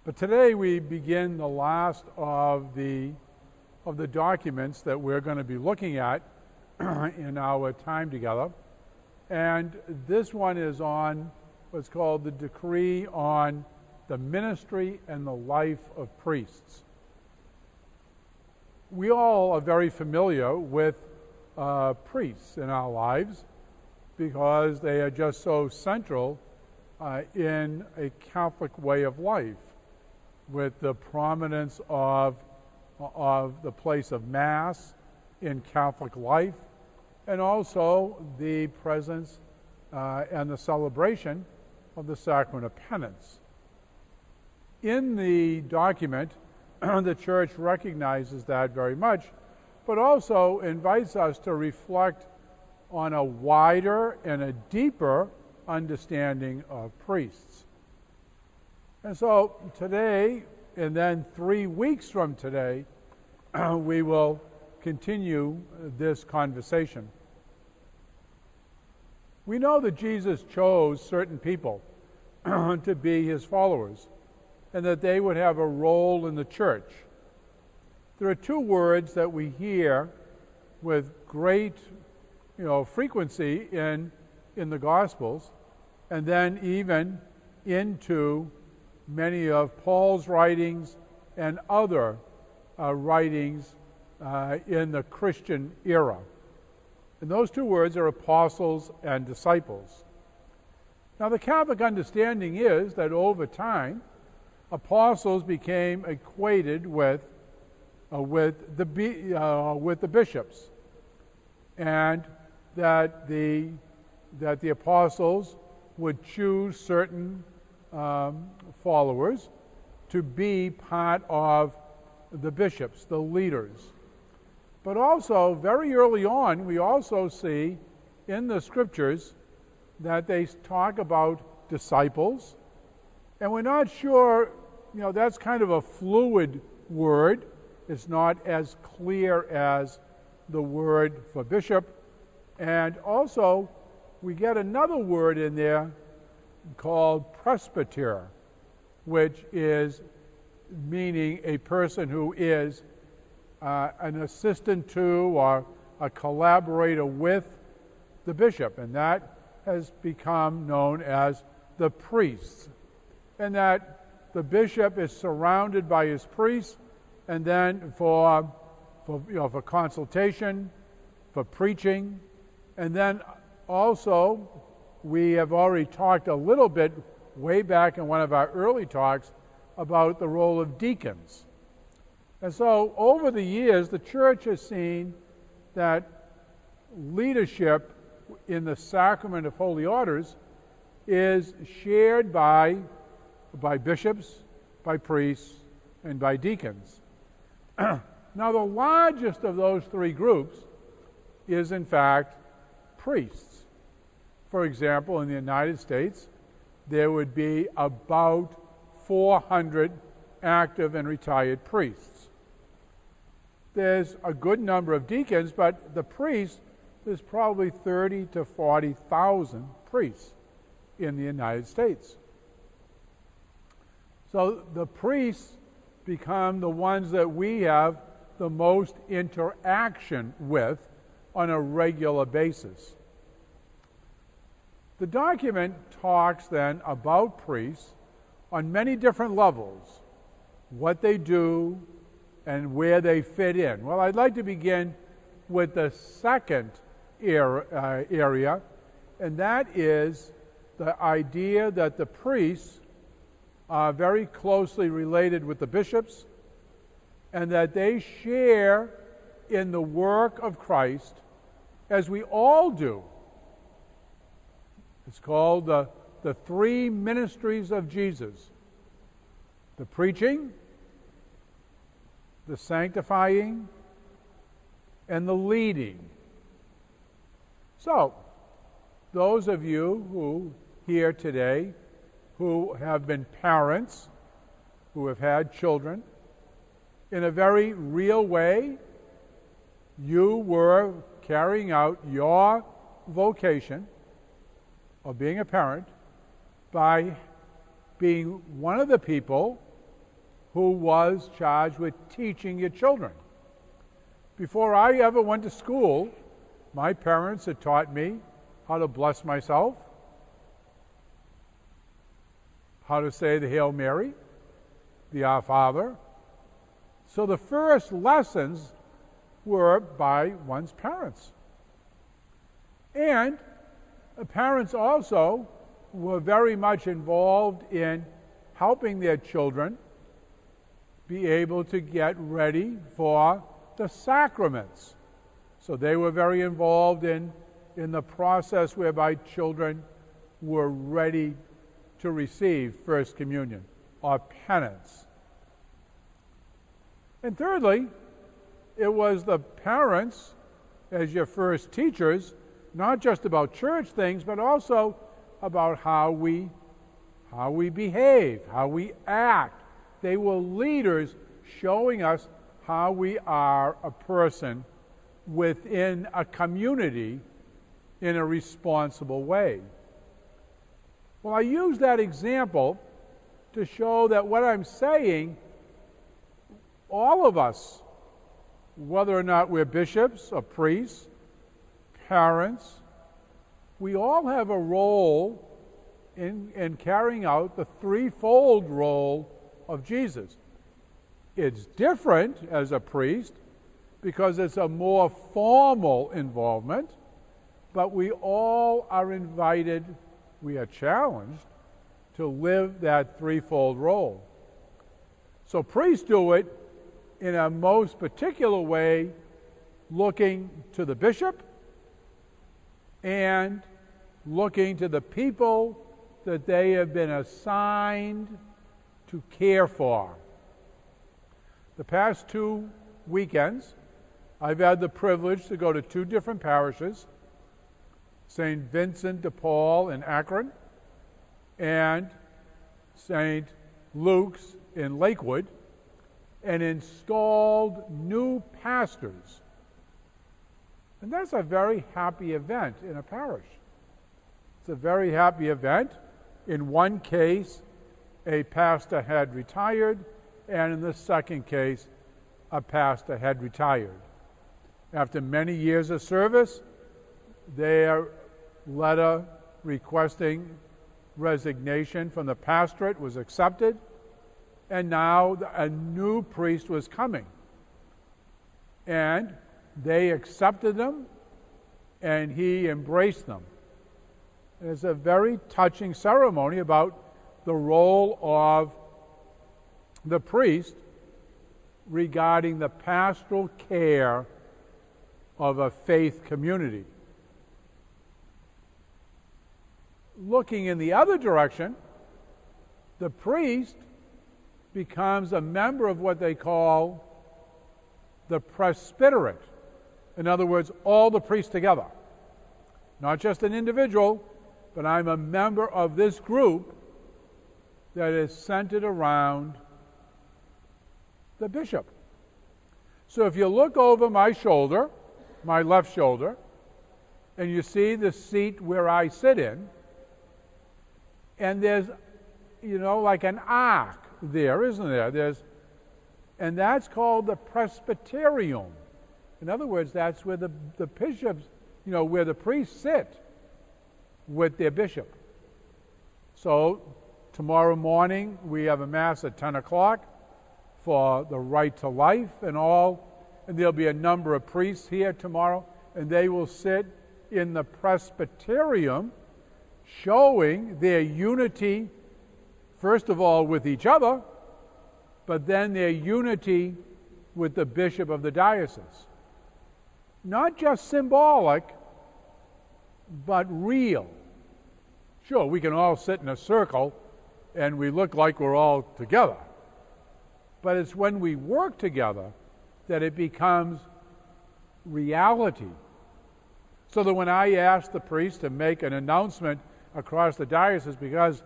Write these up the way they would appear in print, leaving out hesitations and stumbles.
But today we begin the last of the documents that we're going to be looking at in our time together. And this one is on what's called the Decree on the Ministry and the Life of Priests. We all are very familiar with priests in our lives because they are just so central in a Catholic way of life, with the prominence of the place of Mass in Catholic life, and also the presence and the celebration of the Sacrament of Penance. In the document, the Church recognizes that very much, but also invites us to reflect on a wider and a deeper understanding of priests. And so today, and then 3 weeks from today, we will continue this conversation. We know that Jesus chose certain people to be his followers, and that they would have a role in the church. There are two words that we hear with great frequency in the Gospels, and then even into many of Paul's writings and other writings in the Christian era. And those two words are apostles and disciples. Now, the Catholic understanding is that over time, apostles became equated with the bishops, and that the apostles would choose certain followers to be part of the bishops, the leaders. But also, very early on, we also see in the scriptures that they talk about disciples, and we're not sure, that's kind of a fluid word. It's not as clear as the word for bishop. And also, we get another word in there called presbyter, which is meaning a person who is an assistant to or a collaborator with the bishop, and that has become known as the priests, and that the bishop is surrounded by his priests, and then for consultation, for preaching, and then also we have already talked a little bit way back in one of our early talks about the role of deacons. And so over the years, the Church has seen that leadership in the sacrament of holy orders is shared by bishops, by priests, and by deacons. Now, the largest of those three groups is, in fact, priests. For example, in the United States, there would be about 400 active and retired priests. There's a good number of deacons, but the priests, there's probably 30 to 40,000 priests in the United States. So the priests become the ones that we have the most interaction with on a regular basis. The document talks then about priests on many different levels, what they do and where they fit in. Well, I'd like to begin with the second area, and that is the idea that the priests are very closely related with the bishops, and that they share in the work of Christ as we all do. It's called the three ministries of Jesus: the preaching, the sanctifying, and the leading. So, those of you who here today who have been parents, who have had children, in a very real way, you were carrying out your vocation of being a parent by being one of the people who was charged with teaching your children. Before I ever went to school, my parents had taught me how to bless myself, how to say the Hail Mary, the Our Father. So the first lessons were by one's parents. And the parents also were very much involved in helping their children be able to get ready for the sacraments. So they were very involved in the process whereby children were ready to receive First Communion or penance. And thirdly, it was the parents as your first teachers, not just about church things, but also about how we behave, how we act. They were leaders showing us how we are a person within a community in a responsible way. Well, I use that example to show that what I'm saying, all of us, whether or not we're bishops or priests, parents, we all have a role in carrying out the threefold role of Jesus. It's different as a priest because it's a more formal involvement, but we all are invited, we are challenged to live that threefold role. So priests do it in a most particular way, looking to the bishop and looking to the people that they have been assigned to care for. The past 2 weekends, I've had the privilege to go to 2 different parishes, St. Vincent de Paul in Akron and St. Luke's in Lakewood, and installed new pastors. And that's a very happy event in a parish. It's a very happy event. In one case, a pastor had retired, and in the second case, a pastor had retired. After many years of service, their letter requesting resignation from the pastorate was accepted, and now a new priest was coming. And they accepted them, and he embraced them. It's a very touching ceremony about the role of the priest regarding the pastoral care of a faith community. Looking in the other direction, the priest becomes a member of what they call the presbyterate. In other words, all the priests together. Not just an individual, but I'm a member of this group that is centered around the bishop. So if you look over my shoulder, my left shoulder, and you see the seat where I sit in, and there's, like an ark there, isn't there? And that's called the presbyterium. In other words, that's where the bishops, where the priests sit with their bishop. So tomorrow morning we have a mass at 10 o'clock for the right to life and there'll be a number of priests here tomorrow, and they will sit in the presbyterium, showing their unity, first of all, with each other, but then their unity with the bishop of the diocese. Not just symbolic, but real. Sure, we can all sit in a circle and we look like we're all together. But it's when we work together that it becomes reality. So that when I ask the priest to make an announcement across the diocese, because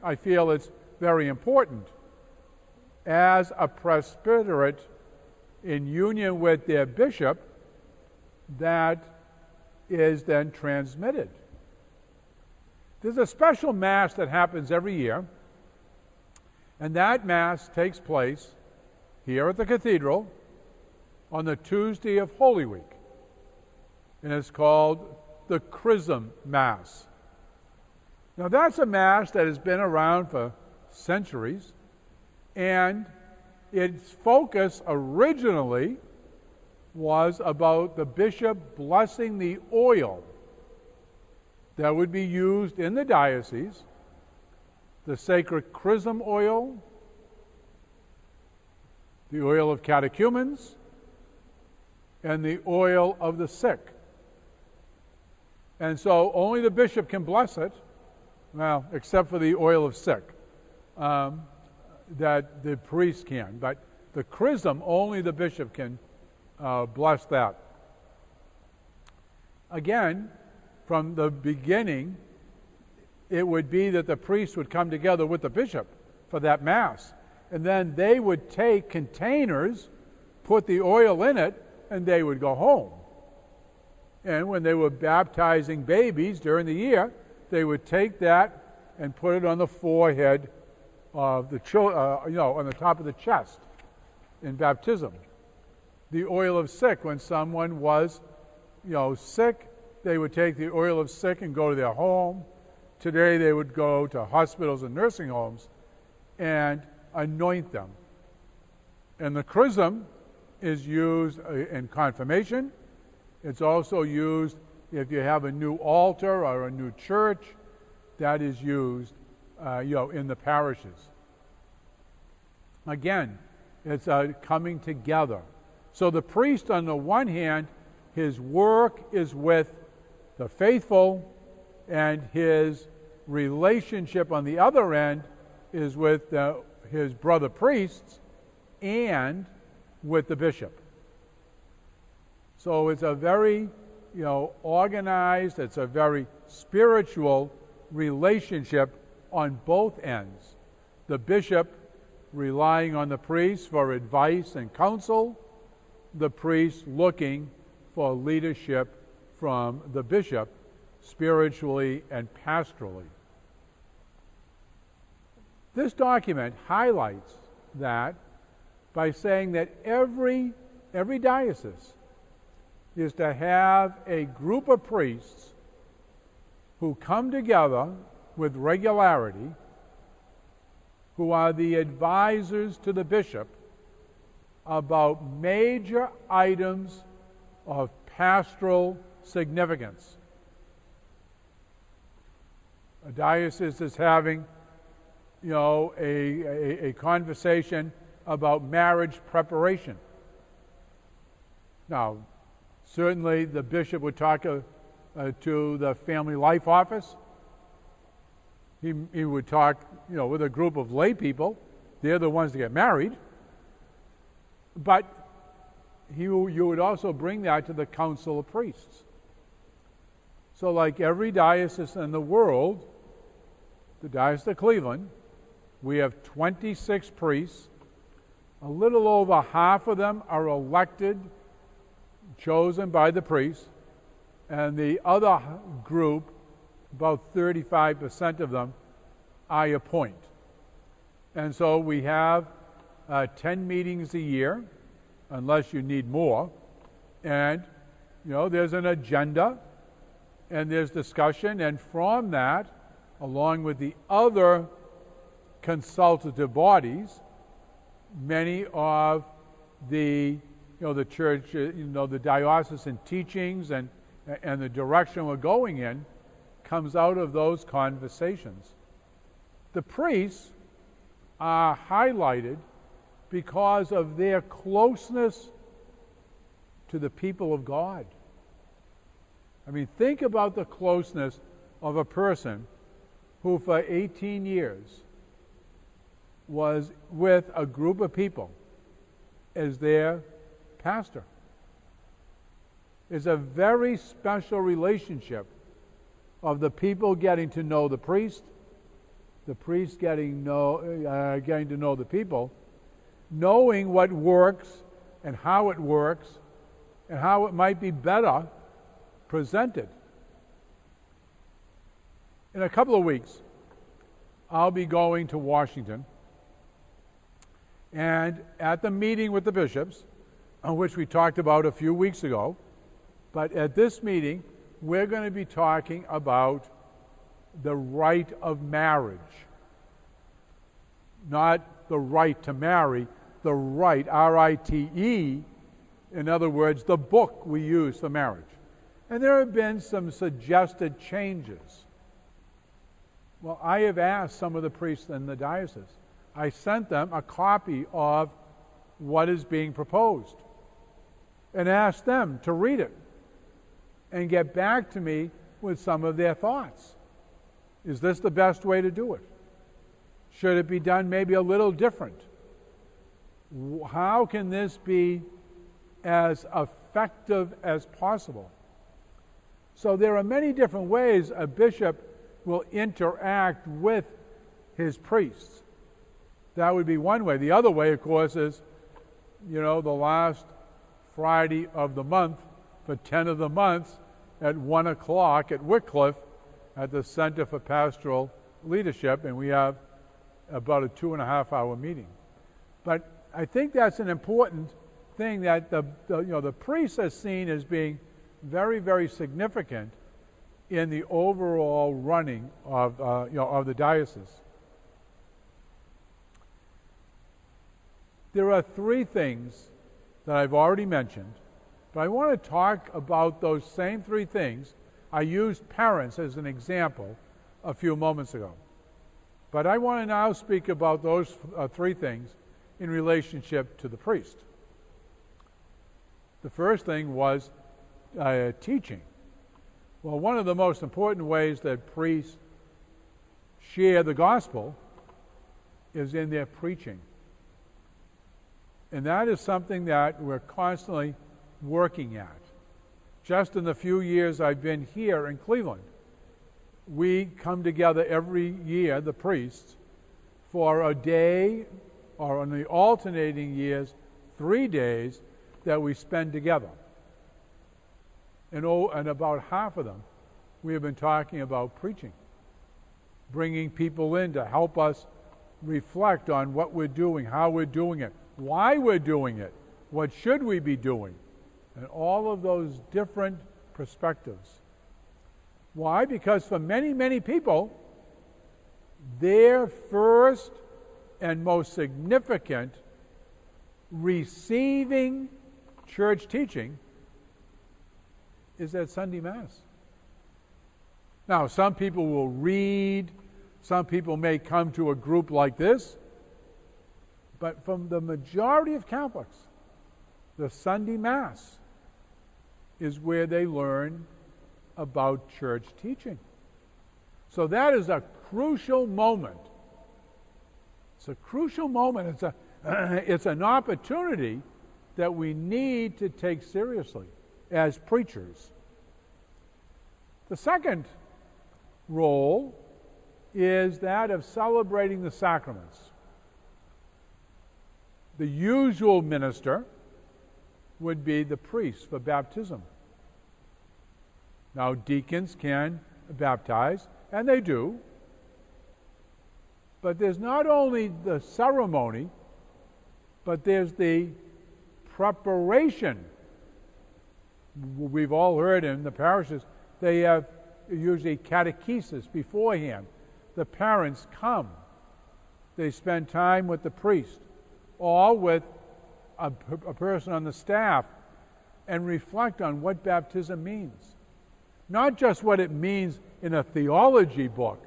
I feel it's very important, as a presbyterate in union with their bishop, that is then transmitted. There's a special mass that happens every year, And that Mass takes place here at the cathedral on the Tuesday of Holy Week. And it's called the Chrism Mass. Now that's a Mass that has been around for centuries, and its focus originally was about the bishop blessing the oil that would be used in the diocese, the sacred chrism oil, the oil of catechumens, and the oil of the sick. And so only the bishop can bless it, well, except for the oil of sick, that the priest can. But the chrism, only the bishop can bless that. Again, from the beginning, it would be that the priest would come together with the bishop for that Mass. And then they would take containers, put the oil in it, and they would go home. And when they were baptizing babies during the year, they would take that and put it on the forehead of the on the top of the chest in baptism. The oil of sick, when someone was, sick, they would take the oil of sick and go to their home. Today they would go to hospitals and nursing homes and anoint them. And the chrism is used in confirmation. It's also used if you have a new altar or a new church. That is used, in the parishes. Again, it's a coming together. So the priest, on the one hand, his work is with the faithful, and his relationship on the other end is with his brother priests and with the bishop. So it's a very, organized, it's a very spiritual relationship on both ends. The bishop relying on the priest for advice and counsel, the priest looking for leadership from the bishop, spiritually and pastorally. This document highlights that by saying that every diocese is to have a group of priests who come together with regularity, who are the advisors to the bishop about major items of pastoral significance. A diocese is having, a conversation about marriage preparation. Now, certainly the bishop would talk to the family life office. He would talk, with a group of lay people. They're the ones that get married. But you would also bring that to the council of priests. So like every diocese in the world, the Diocese of Cleveland, we have 26 priests. A little over half of them are elected, chosen by the priests, and the other group, about 35% of them, I appoint. And so we have 10 meetings a year, unless you need more, and there's an agenda, and there's discussion, and from that, along with the other consultative bodies, many of the the church, the diocesan teachings and the direction we're going in comes out of those conversations. The priests are highlighted because of their closeness to the people of God. I mean, think about the closeness of a person who for 18 years was with a group of people as their pastor. It's a very special relationship of the people getting to know the priest getting to know the people, knowing what works and how it works and how it might be better presented. In a couple of weeks, I'll be going to Washington And at the meeting with the bishops, which we talked about a few weeks ago, but at this meeting, we're going to be talking about the rite of marriage. Not the right to marry, the rite, R-I-T-E, in other words, the book we use for marriage. And there have been some suggested changes. Well, I have asked some of the priests in the diocese. I sent them a copy of what is being proposed and asked them to read it and get back to me with some of their thoughts. Is this the best way to do it? Should it be done maybe a little different? How can this be as effective as possible? So there are many different ways a bishop will interact with his priests. That would be one way. The other way, of course, is, the last Friday of the month for 10 of the months at 1 o'clock at Wycliffe at the Center for Pastoral Leadership, and we have about a 2.5-hour meeting. But I think that's an important thing that the priests are seen as being very, very significant in the overall running of the diocese. There are 3 things that I've already mentioned, but I want to talk about those same 3 things. I used parents as an example a few moments ago. But I want to now speak about those 3 things in relationship to the priest. The first thing was teaching. Well, one of the most important ways that priests share the gospel is in their preaching. And that is something that we're constantly working at. Just in the few years I've been here in Cleveland, we come together every year, the priests, for a day, or in the alternating years, 3 days that we spend together. And about half of them, we have been talking about preaching, bringing people in to help us reflect on what we're doing, how we're doing it, why we're doing it, what should we be doing, and all of those different perspectives. Why? Because for many, many people, their first and most significant receiving church teaching is at Sunday Mass. Now, some people will read, some people may come to a group like this, but from the majority of Catholics, the Sunday Mass is where they learn about church teaching. So that is a crucial moment. It's a crucial moment. It's an opportunity that we need to take seriously as preachers. The second role is that of celebrating the sacraments. The usual minister would be the priest for baptism. Now, deacons can baptize, and they do, but there's not only the ceremony, but there's the preparation. We've all heard in the parishes, they have usually catechesis beforehand. The parents come. They spend time with the priest or with a person on the staff and reflect on what baptism means. Not just what it means in a theology book,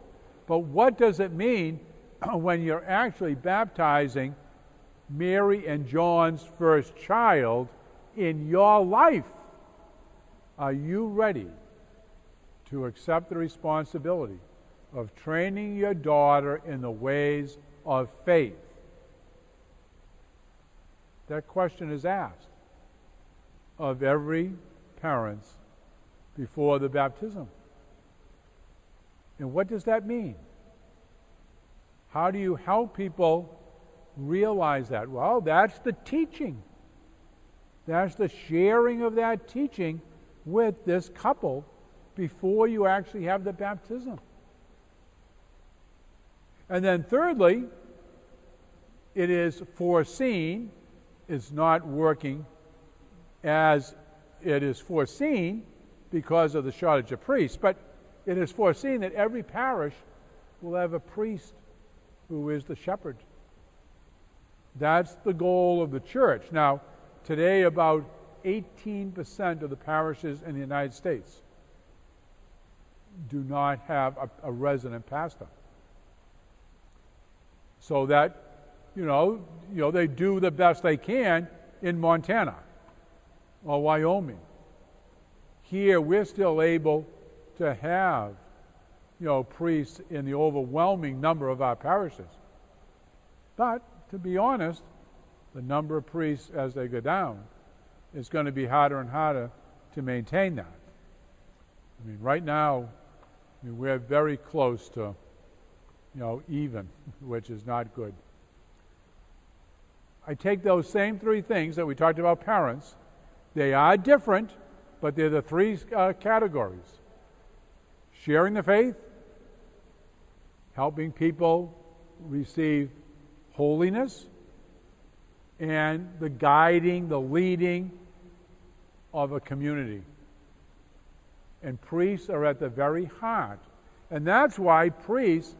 but what does it mean when you're actually baptizing Mary and John's first child in your life? Are you ready to accept the responsibility of training your daughter in the ways of faith? That question is asked of every parent before the baptism. And what does that mean? How do you help people realize that? Well, that's the teaching. That's the sharing of that teaching with this couple before you actually have the baptism. And then thirdly it is foreseen, is not working as it is foreseen because of the shortage of priests, but it is foreseen that every parish will have a priest who is the shepherd. That's the goal of the church. Now, today about 18% of the parishes in the United States do not have a resident pastor. So that, they do the best they can in Montana or Wyoming. Here, we're still able to have, priests in the overwhelming number of our parishes. But, to be honest, the number of priests as they go down is going to be harder and harder to maintain that. I mean, right now, we're very close to, even, which is not good. I take those same three things that we talked about parents. They are different, but they're the three categories. Sharing the faith, helping people receive holiness, and the guiding, the leading of a community. And priests are at the very heart. And that's why priests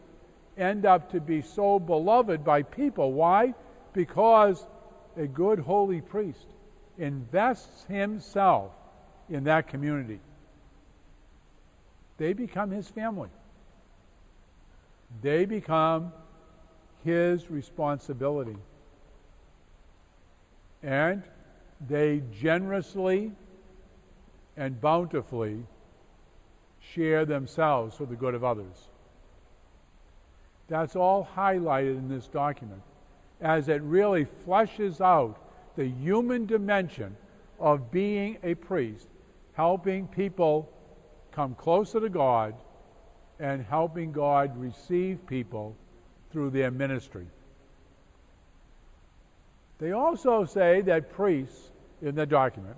end up to be so beloved by people. Why? Because a good holy priest invests himself in that community. They become his family. They become his responsibility. And they generously and bountifully share themselves for the good of others. That's all highlighted in this document as it really fleshes out the human dimension of being a priest, helping people come closer to God and helping God receive people through their ministry. They also say that priests, in the document,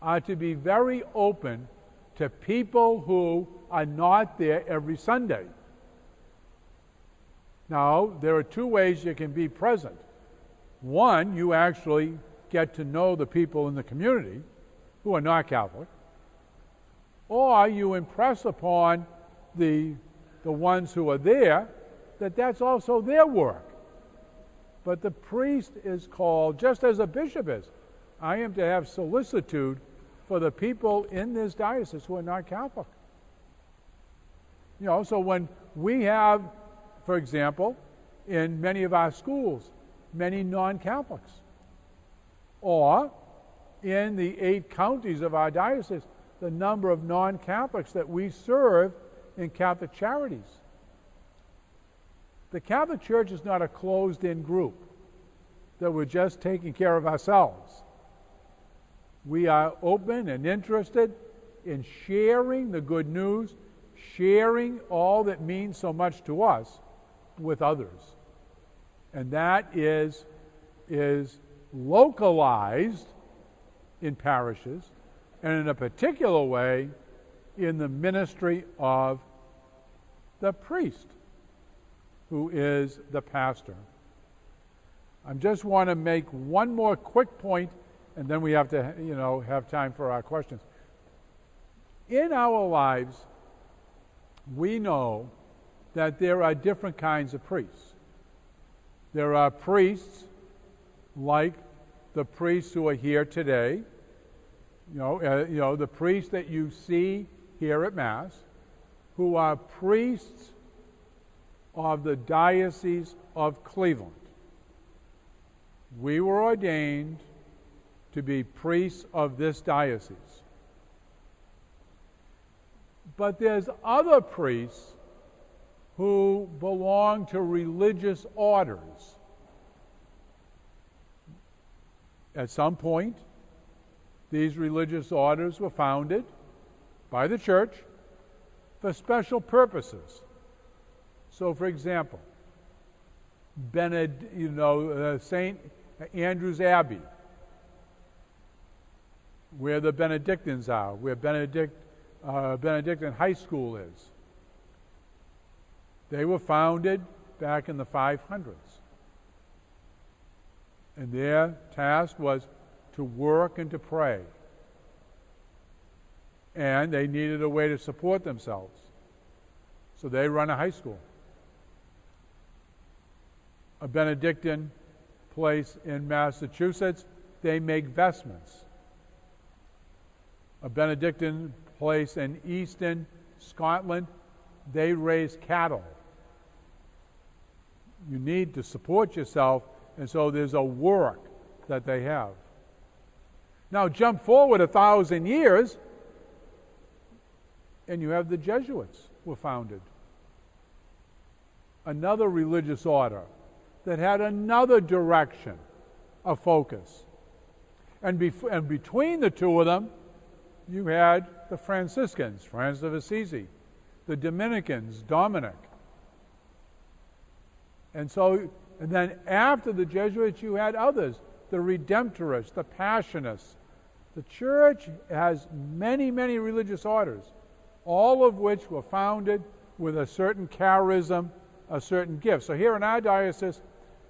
are to be very open to people who are not there every Sunday. Now, there are two ways you can be present. One, you actually get to know the people in the community who are not Catholic, or you impress upon the ones who are there that that's also their work. But the priest is called, just as a bishop is, I am to have solicitude for the people in this diocese who are not Catholic. So when we have, for example, in many of our schools, many non-Catholics, or in the 8 counties of our diocese, the number of non-Catholics that we serve in Catholic charities. The Catholic Church is not a closed-in group that we're just taking care of ourselves. We are open and interested in sharing the good news, sharing all that means so much to us with others. And that is localized in parishes, and in a particular way in the ministry of the priest, who is the pastor. I just want to make one more quick point, and then we have to, have time for our questions. In our lives, we know that there are different kinds of priests. There are priests like the priests who are here today, the priests that you see here at Mass, who are priests of the Diocese of Cleveland. We were ordained to be priests of this diocese. But there's other priests who belong to religious orders. At some point, these religious orders were founded by the church for special purposes. So, for example, St. Andrew's Abbey, where the Benedictines are, where Benedictine High School is. They were founded back in the 500s. And their task was to work and to pray. And they needed a way to support themselves. So they run a high school. A Benedictine place in Massachusetts, they make vestments. A Benedictine place in Easton, Scotland, they raise cattle. You need to support yourself, and so there's a work that they have. Now jump forward 1,000 years, and you have the Jesuits were founded. Another religious order that had another direction of focus. And between the two of them, you had the Franciscans, Francis of Assisi, the Dominicans, Dominic. And then after the Jesuits, you had others, the Redemptorists, the Passionists. The church has many, many religious orders, all of which were founded with a certain charism, a certain gift. So here in our diocese,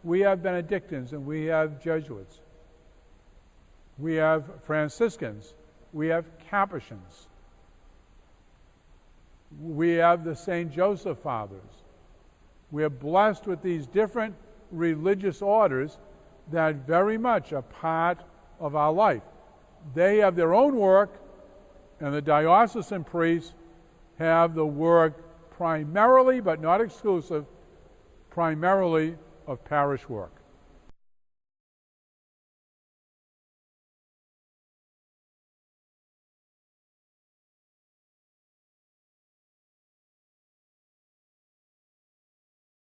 we have Benedictines and we have Jesuits. We have Franciscans. We have Capuchins. We have the St. Joseph Fathers. We are blessed with these different religious orders that very much are part of our life. They have their own work, and the diocesan priests have the work primarily, but not exclusive, primarily of parish work.